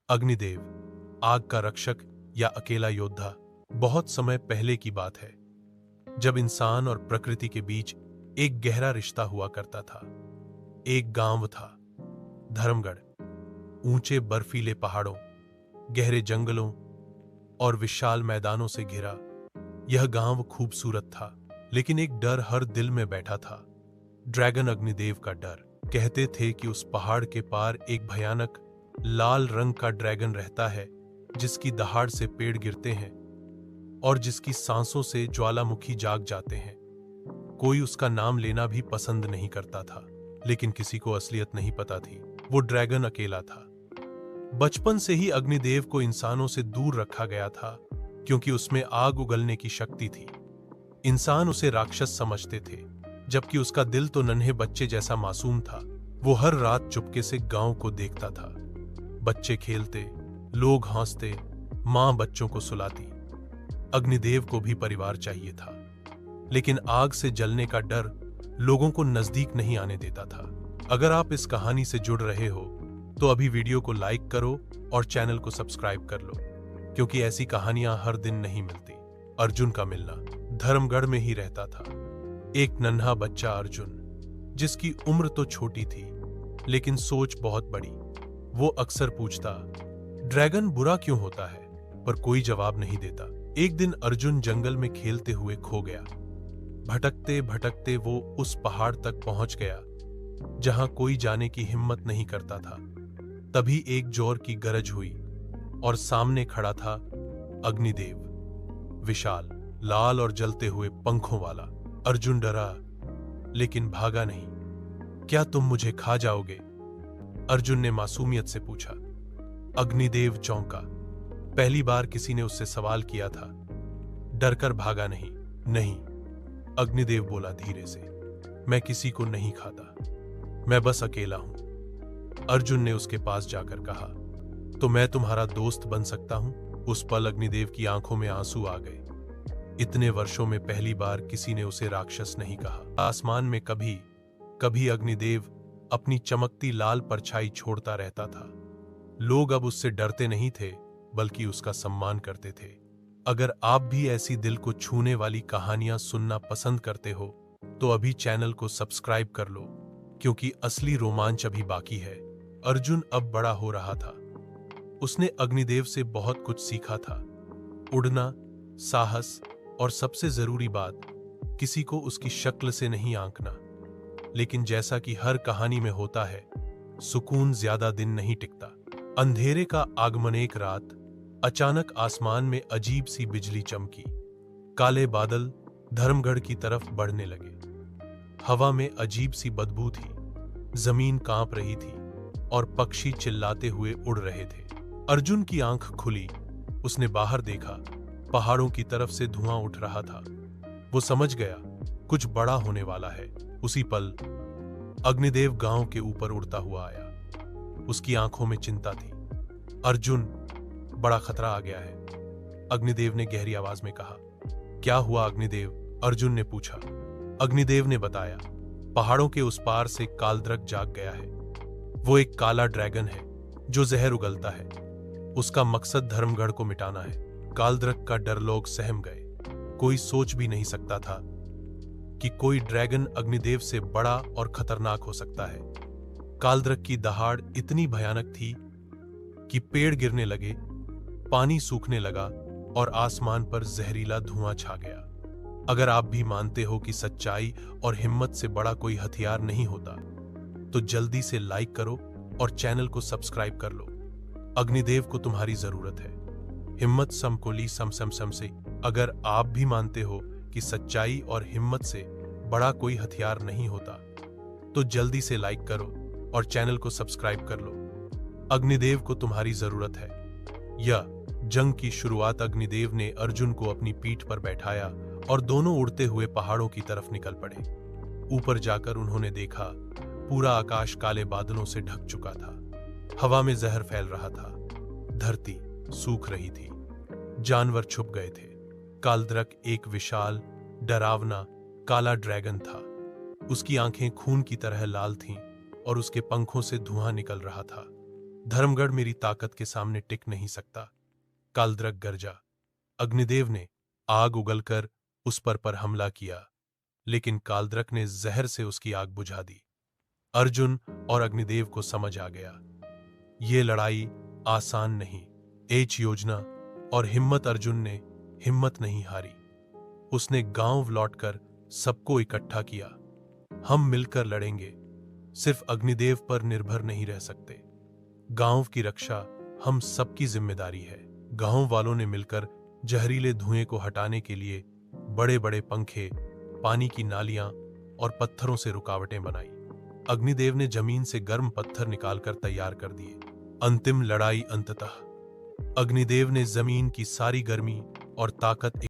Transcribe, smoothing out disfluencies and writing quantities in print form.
अग्निदेव, आग का रक्षक या अकेला योद्धा। बहुत समय पहले की बात है, जब इंसान और प्रकृति के बीच एक गहरा रिश्ता हुआ करता था। एक गांव था, धर्मगढ़। ऊंचे बर्फीले पहाड़ों, गहरे जंगलों और विशाल मैदानों से घिरा यह गांव खूबसूरत था, लेकिन एक डर हर दिल में बैठा था। ड्रैगन अग्निदेव का डर। कहते थे कि उस पहाड़ के पार एक भयानक लाल रंग का ड्रैगन रहता है, जिसकी दहाड़ से पेड़ गिरते हैं और जिसकी सांसों से ज्वालामुखी जाग जाते हैं। कोई उसका नाम लेना भी पसंद नहीं करता था, लेकिन किसी को असलियत नहीं पता थी। वो ड्रैगन अकेला था। बचपन से ही अग्निदेव को इंसानों से दूर रखा गया था, क्योंकि उसमें आग उगलने की शक्ति थी। इंसान उसे राक्षस समझते थे, जबकि उसका दिल तो नन्हे बच्चे जैसा मासूम था। वो हर रात चुपके से गांव को देखता था। बच्चे खेलते, लोग हंसते, मां बच्चों को सुलाती। अग्निदेव को भी परिवार चाहिए था, लेकिन आग से जलने का डर लोगों को नजदीक नहीं आने देता था। अगर आप इस कहानी से जुड़ रहे हो तो अभी वीडियो को लाइक करो और चैनल को सब्सक्राइब कर लो, क्योंकि ऐसी कहानियां हर दिन नहीं मिलती। अर्जुन का मिलना। धर्मगढ़ में ही रहता था एक नन्हा बच्चा अर्जुन, जिसकी उम्र तो छोटी थी, लेकिन सोच बहुत बड़ी। वो अक्सर पूछता, ड्रैगन बुरा क्यों होता है, पर कोई जवाब नहीं देता। एक दिन अर्जुन जंगल में खेलते हुए खो गया। भटकते भटकते वो उस पहाड़ तक पहुंच गया जहां कोई जाने की हिम्मत नहीं करता था। तभी एक जोर की गरज हुई और सामने खड़ा था अग्निदेव, विशाल, लाल और जलते हुए पंखों वाला। अर्जुन डरा, लेकिन भागा नहीं। क्या तुम मुझे खा जाओगे? अर्जुन ने मासूमियत से पूछा। अग्निदेव चौंका। पहली बार किसी ने उससे सवाल किया था। डरकर भागा नहीं। नहीं, अग्निदेव बोला धीरे से, मैं किसी को नहीं खाता, मैं बस अकेला हूं। अर्जुन ने उसके पास जाकर कहा, तो मैं तुम्हारा दोस्त बन सकता हूं? उस पल अग्निदेव की आंखों में आंसू आ गए। इतने वर्षों में पहली बार किसी ने उसे राक्षस नहीं कहा। आसमान में कभी कभी अग्निदेव अपनी चमकती लाल परछाई छोड़ता रहता था। लोग अब उससे डरते नहीं थे, बल्कि उसका सम्मान करते थे। अगर आप भी ऐसी दिल को छूने वाली कहानियां सुनना पसंद करते हो तो अभी चैनल को सब्सक्राइब कर लो, क्योंकि असली रोमांच अभी बाकी है। अर्जुन अब बड़ा हो रहा था। उसने अग्निदेव से बहुत कुछ सीखा था। उड़ना, साहस और सबसे जरूरी बात, किसी को उसकी शक्ल से नहीं आंकना। लेकिन जैसा कि हर कहानी में होता है, सुकून ज्यादा दिन नहीं टिकता। अंधेरे का आगमन। एक रात अचानक आसमान में अजीब सी बिजली चमकी। काले बादल धर्मगढ़ की तरफ बढ़ने लगे। हवा में अजीब सी बदबू थी, जमीन कांप रही थी और पक्षी चिल्लाते हुए उड़ रहे थे। अर्जुन की आंख खुली। उसने बाहर देखा, पहाड़ों की तरफ से धुआं उठ रहा था। वो समझ गया, कुछ बड़ा होने वाला है। उसी पल अग्निदेव गांव के ऊपर उड़ता हुआ आया। उसकी आंखों में चिंता थी। अर्जुन, बड़ा खतरा आ गया है, अग्निदेव ने गहरी आवाज में कहा। क्या हुआ अग्निदेव? अर्जुन ने पूछा। अग्निदेव ने बताया, पहाड़ों के उस पार से कालद्रक जाग गया है। वो एक काला ड्रैगन है जो जहर उगलता है। उसका मकसद धर्मगढ़ को मिटाना है। कालद्रक का डर लोग सहम गए। कोई सोच भी नहीं सकता था कि कोई ड्रैगन अग्निदेव से बड़ा और खतरनाक हो सकता है। कालद्रक की दहाड़ इतनी भयानक थी कि पेड़ गिरने लगे, पानी सूखने लगा और आसमान पर जहरीला धुआं छा गया। अगर आप भी मानते हो कि सच्चाई और हिम्मत से बड़ा कोई हथियार नहीं होता, तो जल्दी से लाइक करो और चैनल को सब्सक्राइब कर लो। अग्निदेव को तुम्हारी जरूरत है। हिम्मत समकोली सम सम सम से। अगर आप भी मानते हो कि सच्चाई और हिम्मत से बड़ा कोई हथियार नहीं होता, तो जल्दी से लाइक करो और चैनल को सब्सक्राइब कर लो। अग्निदेव को तुम्हारी जरूरत है। यह जंग की शुरुआत अग्निदेव ने अर्जुन को अपनी पीठ पर बैठाया और दोनों उड़ते हुए पहाड़ों की तरफ निकल पड़े। ऊपर जाकर उन्होंने देखा, पूरा आकाश काले बादलों से ढक चुका था। हवा में जहर फैल रहा था। धरती सूख रही थी। जानवर छुप गए थे। कालद्रक एक विशाल, डरावना काला ड्रैगन था। उसकी आंखें खून की तरह लाल थीं और उसके पंखों से धुआं निकल रहा था। धर्मगढ़ मेरी ताकत के सामने टिक नहीं सकता। कालद्रक गरजा। अग्निदेव ने आग उगलकर उस पर हमला किया, लेकिन कालद्रक ने जहर से उसकी आग बुझा दी। अर्जुन और अग्निदेव को समझ आ गया, ये लड़ाई आसान नहीं। एच योजना और हिम्मत। अर्जुन ने हिम्मत नहीं हारी। उसने गांव लौटकर सबको इकट्ठा किया। हम मिलकर लड़ेंगे, सिर्फ अग्निदेव पर निर्भर नहीं रह सकते। गांव की रक्षा हम सबकी जिम्मेदारी है। गांव वालों ने मिलकर जहरीले धुएं को हटाने के लिए बड़े बड़े पंखे, पानी की नालियां और पत्थरों से रुकावटें बनाई। अग्निदेव ने जमीन से गर्म पत्थर निकालकर तैयार कर दिए। अंतिम लड़ाई। अंततः अग्निदेव ने जमीन की सारी गर्मी और ताकत